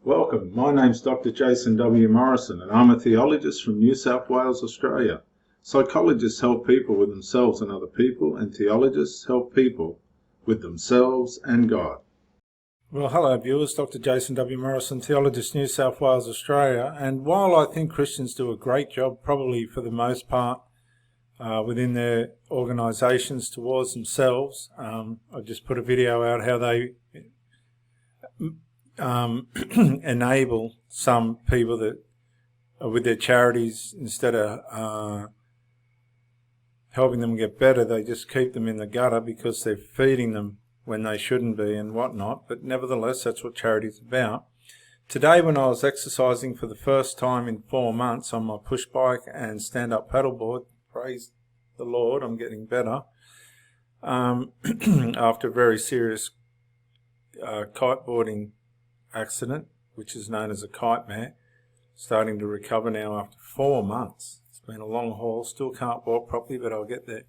Welcome, my name's Dr. Jason W. Morrison and I'm a theologist from New South Wales, Australia. Psychologists help people with themselves and other people, and theologists help people with themselves and God. Well, hello viewers, Dr. Jason W. Morrison, theologist, New South Wales, Australia. And while I think Christians do a great job, probably for the most part, within their organisations towards themselves, I just put a video out how they enable some people that are with their charities, instead of helping them get better, they just keep them in the gutter because they're feeding them when they shouldn't be and whatnot. But nevertheless, that's what charity's about. Today, when I was exercising for the first time in 4 months on my push bike and stand-up paddleboard, praise the Lord, I'm getting better, after a very serious kiteboarding accident, which is known as a kite mare. Starting to recover now after 4 months. It's been a long haul, still can't walk properly, but I'll get there.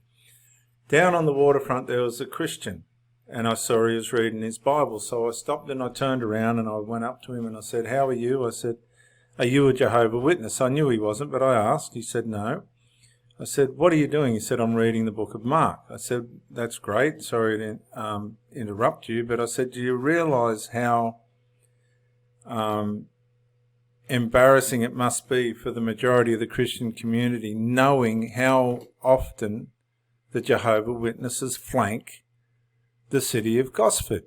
Down on the waterfront there was a Christian, and I saw he was reading his Bible, so I stopped and I turned around and I went up to him and I said, "How are you?" I said, "Are you a Jehovah Witness?" I knew he wasn't, but I asked. He said, "No." I said, "What are you doing?" He said, "I'm reading the book of Mark." I said, "That's great, sorry to interrupt you, but I said, do you realise how embarrassing it must be for the majority of the Christian community, knowing how often the Jehovah Witnesses flank the city of Gosford?"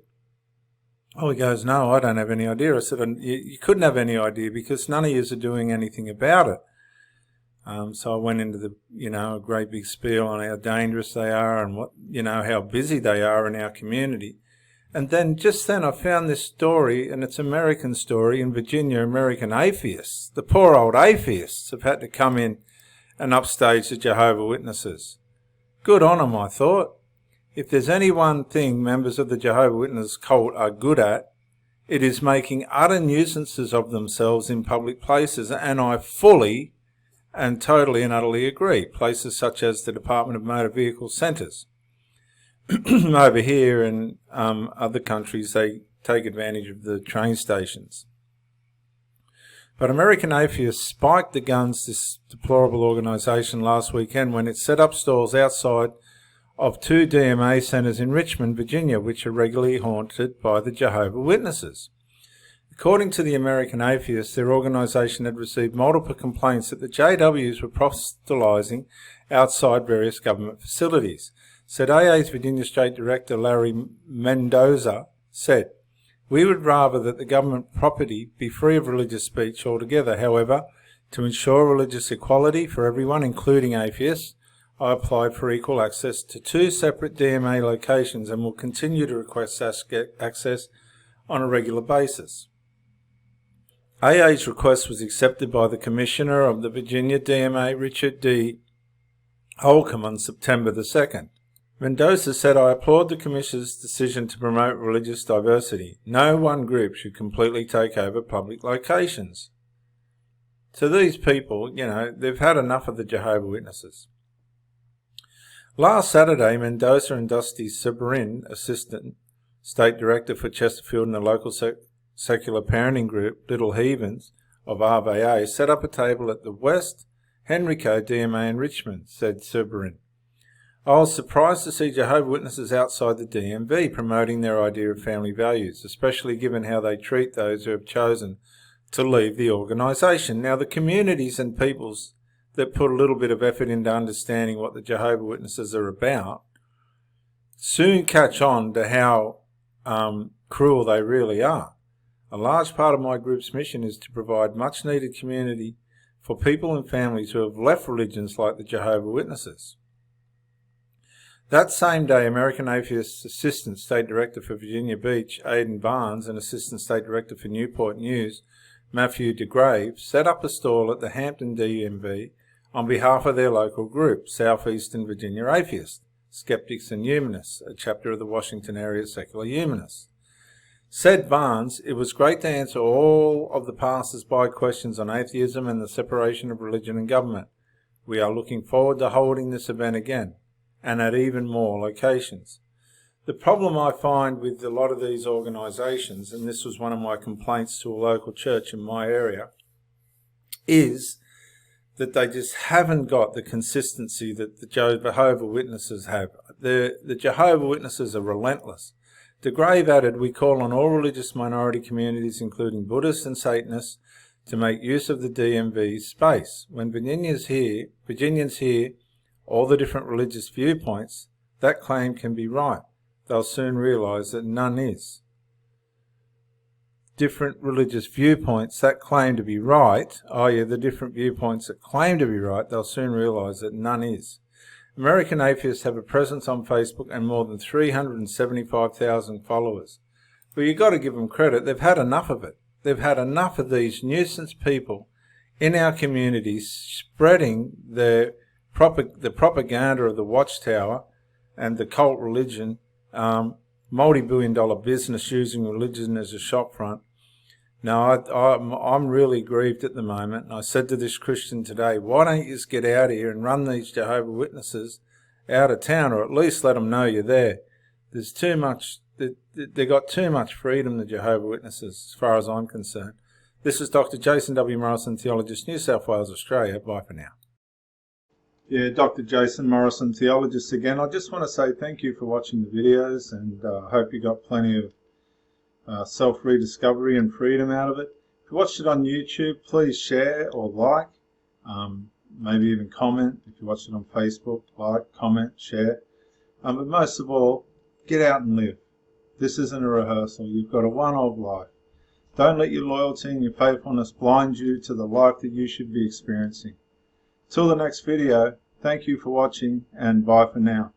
Oh, he goes, "No, I don't have any idea." I said, you couldn't have any idea because none of you are doing anything about it. So I went into a great big spiel on how dangerous they are and how busy they are in our community. And then just then I found this story, and it's an American story in Virginia. American atheists, the poor old atheists, have had to come in and upstage the Jehovah Witnesses. Good on them, I thought. If there's any one thing members of the Jehovah Witness cult are good at, it is making utter nuisances of themselves in public places, and I fully and totally and utterly agree. Places such as the Department of Motor Vehicle Centres. Over here in other countries, they take advantage of the train stations. But American atheists spiked the guns, this deplorable organisation, last weekend when it set up stalls outside of 2 DMA centres in Richmond, Virginia, which are regularly haunted by the Jehovah Witnesses. According to the American atheists, their organisation had received multiple complaints that the JWs were proselytising outside various government facilities. Said AA's Virginia State Director Larry Mendoza said, "We would rather that the government property be free of religious speech altogether. However, to ensure religious equality for everyone, including atheists, I applied for equal access to 2 separate DMA locations and will continue to request access on a regular basis." AA's request was accepted by the Commissioner of the Virginia DMA, Richard D. Holcomb, on September the 2nd. Mendoza said, "I applaud the Commissioner's decision to promote religious diversity. No one group should completely take over public locations." So these people, they've had enough of the Jehovah Witnesses. Last Saturday, Mendoza and Dusty Severin, Assistant State Director for Chesterfield and the local secular parenting group, Little Heathens of RVA, set up a table at the West Henrico DMA in Richmond, said Severin. "I was surprised to see Jehovah Witnesses outside the DMV promoting their idea of family values, especially given how they treat those who have chosen to leave the organisation." Now, the communities and peoples that put a little bit of effort into understanding what the Jehovah Witnesses are about soon catch on to how cruel they really are. A large part of my group's mission is to provide much needed community for people and families who have left religions like the Jehovah Witnesses. That same day, American Atheists Assistant State Director for Virginia Beach, Aidan Barnes, and Assistant State Director for Newport News, Matthew DeGrave, set up a stall at the Hampton DMV on behalf of their local group, Southeastern Virginia Atheists, Skeptics and Humanists, a chapter of the Washington area Secular Humanists. Said Barnes, "It was great to answer all of the passers-by questions on atheism and the separation of religion and government. We are looking forward to holding this event again, and at even more locations." The problem I find with a lot of these organisations, and this was one of my complaints to a local church in my area, is that they just haven't got the consistency that the Jehovah Witnesses have. The Jehovah Witnesses are relentless. The Grave added, we call on all religious minority communities, including Buddhists and Satanists, to make use of the DMV space. When Virginians hear all the different religious viewpoints, that claim can be right. They'll soon realise that none is. Different religious viewpoints that claim to be right, i.e. the different viewpoints that claim to be right, they'll soon realise that none is. American atheists have a presence on Facebook and more than 375,000 followers. But you've got to give them credit. They've had enough of it. They've had enough of these nuisance people in our communities spreading the propaganda of the Watchtower and the cult religion, multi-billion-dollar business using religion as a shop front. Now, I'm really grieved at the moment. And I said to this Christian today, why don't you just get out of here and run these Jehovah Witnesses out of town, or at least let them know you're there. There's too much, they got too much freedom, the Jehovah Witnesses, as far as I'm concerned. This is Dr. Jason W. Morrison, theologist, New South Wales, Australia. Bye for now. Yeah, Dr. Jason Morrison, theologist again. I just want to say thank you for watching the videos, and I hope you got plenty of self-rediscovery and freedom out of it. If you watched it on YouTube, please share or like, maybe even comment. If you watched it on Facebook, like, comment, share. But most of all, get out and live. This isn't a rehearsal. You've got a one-off life. Don't let your loyalty and your faithfulness blind you to the life that you should be experiencing. Till the next video, thank you for watching, and bye for now.